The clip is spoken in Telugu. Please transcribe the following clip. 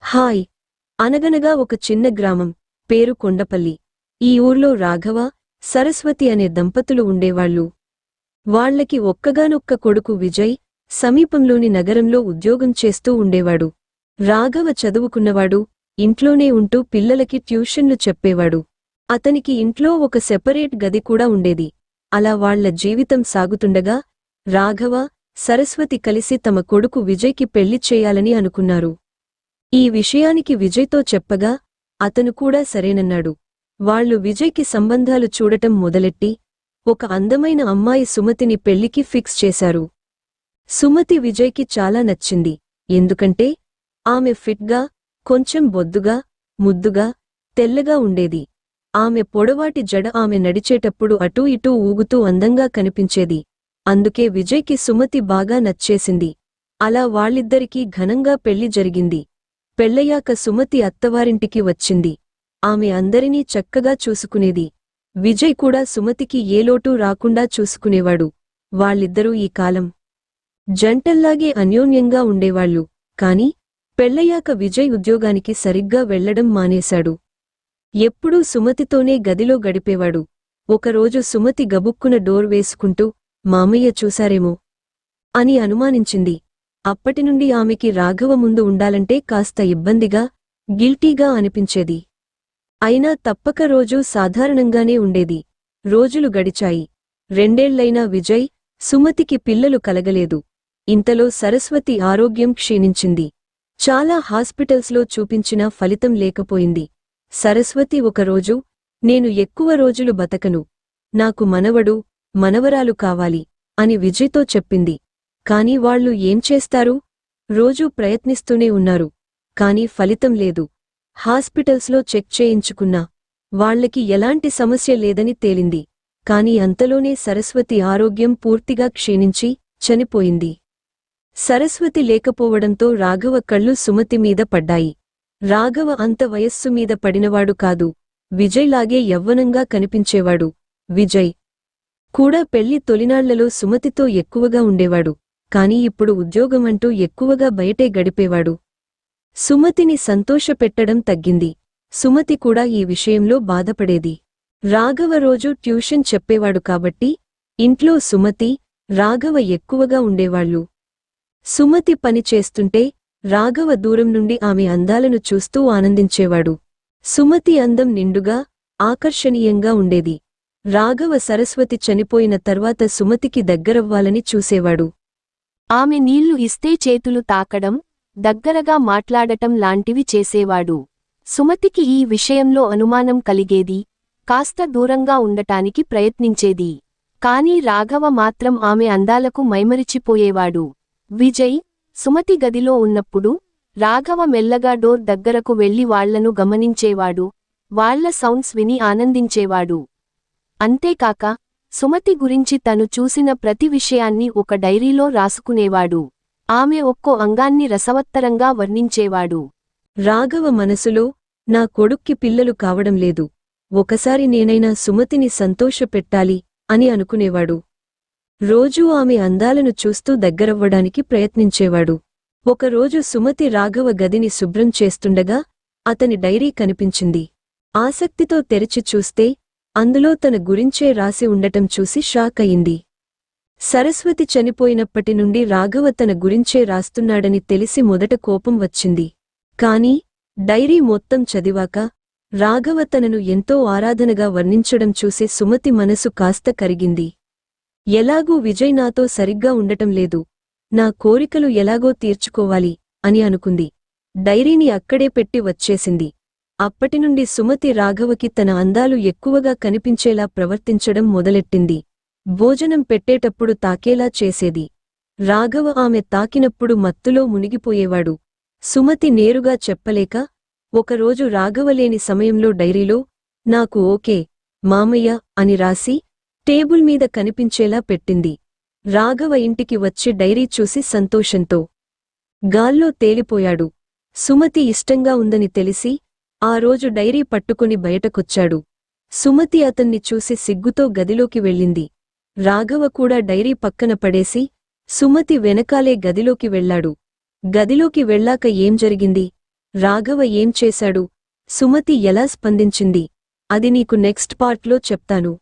హాయ్. అనగనగా ఒక చిన్న గ్రామం, పేరు కొండపల్లి. ఈ ఊర్లో రాఘవ, సరస్వతి అనే దంపతులు ఉండేవాళ్ళు. వాళ్లకి ఒక్కగానొక్క కొడుకు విజయ్ సమీపంలోని నగరంలో ఉద్యోగం చేస్తూ ఉండేవాడు. రాఘవ చదువుకున్నవాడు, ఇంట్లోనే ఉంటూ పిల్లలకి ట్యూషన్లు చెప్పేవాడు. అతనికి ఇంట్లో ఒక సెపరేట్ గది కూడా ఉండేది. అలా వాళ్ల జీవితం సాగుతుండగా రాఘవ, సరస్వతి కలిసి తమ కొడుకు విజయ్కి పెళ్లి చేయాలని అనుకున్నారు. ఈ విషయానికి విజయ్తో చెప్పగా అతను కూడా సరేనన్నాడు. వాళ్లు విజయ్కి సంబంధాలు చూడటం మొదలెట్టి ఒక అందమైన అమ్మాయి సుమతిని పెళ్లికి ఫిక్స్ చేశారు. సుమతి విజయ్కి చాలా నచ్చింది. ఎందుకంటే ఆమె ఫిట్గా, కొంచెం బొద్దుగా, ముద్దుగా, తెల్లగా ఉండేది. ఆమె పొడవాటి జడ ఆమె నడిచేటప్పుడు అటూ ఇటూ ఊగుతూ అందంగా కనిపించేది. అందుకే విజయ్కి సుమతి బాగా నచ్చేసింది. అలా వాళ్ళిద్దరికీ ఘనంగా పెళ్లి జరిగింది. పెళ్లయ్యాక సుమతి అత్తవారింటికి వచ్చింది. ఆమె అందరినీ చక్కగా చూసుకునేది. విజయ్ కూడా సుమతికి ఏ లోటూ రాకుండా చూసుకునేవాడు. వాళ్ళిద్దరూ ఈ కాలం జంటల్లాగే అన్యోన్యంగా ఉండేవాళ్లు. కాని పెళ్లయ్యాక విజయ్ ఉద్యోగానికి సరిగ్గా వెళ్లడం మానేశాడు. ఎప్పుడూ సుమతితోనే గదిలో గడిపేవాడు. ఒకరోజు సుమతి గబుక్కున డోర్ వేసుకుంటూ మామయ్య చూశారేమో అని అనుమానించింది. అప్పటినుండి ఆమెకి రాఘవ ముందు ఉండాలంటే కాస్త ఇబ్బందిగా, గిల్టీగా అనిపించేది. అయినా తప్పక రోజూ సాధారణంగానే ఉండేది. రోజులు గడిచాయి. 2 ఏళ్లైనా విజయ్, సుమతికి పిల్లలు కలగలేదు. ఇంతలో సరస్వతి ఆరోగ్యం క్షీణించింది. చాలా హాస్పిటల్స్లో చూపించినా ఫలితం లేకపోయింది. సరస్వతి ఒకరోజు, నేను ఎక్కువ రోజులు బతకను. నాకు మనవడు, మనవరాలు కావాలి అని విజయ్తో చెప్పింది. కాని వాళ్లు ఏం చేస్తారు? రోజూ ప్రయత్నిస్తూనే ఉన్నారు. కాని ఫలితం లేదు. హాస్పిటల్స్లో చెక్ చేయించుకున్నా వాళ్లకి ఎలాంటి సమస్య లేదని తేలింది. కాని అంతలోనే సరస్వతి ఆరోగ్యం పూర్తిగా క్షీణించి చనిపోయింది. సరస్వతి లేకపోవడంతో రాఘవ కళ్ళు సుమతి మీద పడ్డాయి. రాఘవ అంత వయస్సు మీద పడినవాడు కాదు. విజయ్లాగే యవ్వనంగా కనిపించేవాడు. విజయ్ కూడా పెళ్లి తొలినాళ్లలో సుమతితో ఎక్కువగా ఉండేవాడు. కాని ఇప్పుడు ఉద్యోగమంటూ ఎక్కువగా బయటే గడిపేవాడు. సుమతిని సంతోషపెట్టడం తగ్గింది. సుమతి కూడా ఈ విషయంలో బాధపడేది. రాఘవ రోజూ ట్యూషన్ చెప్పేవాడు కాబట్టి ఇంట్లో సుమతి, రాఘవ ఎక్కువగా ఉండేవాళ్లు. సుమతి పని చేస్తుంటే రాఘవ దూరం నుండి ఆమె అందాలను చూస్తూ ఆనందించేవాడు. సుమతి అందం నిండుగా, ఆకర్షణీయంగా ఉండేది. రాఘవ సరస్వతి చనిపోయిన తర్వాత సుమతికి దగ్గరవ్వాలని చూసేవాడు. ఆమె నీళ్లు ఇస్తే చేతులు తాకడం, దగ్గరగా మాట్లాడటం లాంటివి చేసేవాడు. సుమతికి ఈ విషయంలో అనుమానం కలిగేది. కాస్త దూరంగా ఉండటానికి ప్రయత్నించేది. కాని రాఘవ మాత్రం ఆమె అందాలకు మైమరిచిపోయేవాడు. విజయ్, సుమతి గదిలో ఉన్నప్పుడు రాఘవ మెల్లగా డోర్ దగ్గరకు వెళ్లి వాళ్లను గమనించేవాడు. వాళ్ల సౌండ్స్ విని ఆనందించేవాడు. అంతేకాక సుమతి గురించి తను చూసిన ప్రతి విషయాన్ని ఒక డైరీలో రాసుకునేవాడు. ఆమె ఒక్కో అంగాన్ని రసవత్తరంగా వర్ణించేవాడు. రాఘవ మనసులో, నా కొడుక్కి పిల్లలు కావడం లేదు. ఒకసారి నేనైనా సుమతిని సంతోషపెట్టాలి అని అనుకునేవాడు. రోజూ ఆమె అందాలను చూస్తూ దగ్గరవ్వడానికి ప్రయత్నించేవాడు. ఒకరోజు సుమతి రాఘవ గదిని శుభ్రం చేస్తుండగా అతని డైరీ కనిపించింది. ఆసక్తితో తెరిచి చూస్తే అందులో తన గురించే రాసి ఉండటం చూసి షాక్ అయింది. సరస్వతి చనిపోయినప్పటి నుండి రాఘవ తన గురించే రాస్తున్నాడని తెలిసి మొదట కోపం వచ్చింది. కాని డైరీ మొత్తం చదివాక రాఘవ తనను ఎంతో ఆరాధనగా వర్ణించడం చూసి సుమతి మనసు కాస్త కరిగింది. ఎలాగూ విజయ్ నాతో సరిగ్గా ఉండటం లేదు. నా కోరికలు ఎలాగో తీర్చుకోవాలి అని అనుకుంది. డైరీని అక్కడే పెట్టి వచ్చేసింది. అప్పటినుండి సుమతి రాఘవకి తన అందాలు ఎక్కువగా కనిపించేలా ప్రవర్తించడం మొదలెట్టింది. భోజనం పెట్టేటప్పుడు తాకేలా చేసేది. రాఘవ ఆమె తాకినప్పుడు మత్తులో మునిగిపోయేవాడు. సుమతి నేరుగా చెప్పలేక ఒకరోజు రాఘవలేని సమయంలో డైరీలో, నాకు ఓకే మామయ్య అని రాసి టేబుల్ మీద కనిపించేలా పెట్టింది. రాఘవ ఇంటికి వచ్చి డైరీ చూసి సంతోషంతో గాల్లో తేలిపోయాడు. సుమతి ఇష్టంగా ఉందని తెలిసి ఆ రోజు డైరీ పట్టుకుని బయటకొచ్చాడు. సుమతి అతన్ని చూసి సిగ్గుతో గదిలోకి వెళ్ళింది. రాఘవ కూడా డైరీ పక్కన పడేసి సుమతి వెనకాలే గదిలోకి వెళ్లాడు. గదిలోకి వెళ్ళాక ఏం జరిగింది? రాఘవ ఏం చేశాడు, సుమతి ఎలా స్పందించింది, అది నీకు నెక్స్ట్ పార్ట్లో చెప్తాను.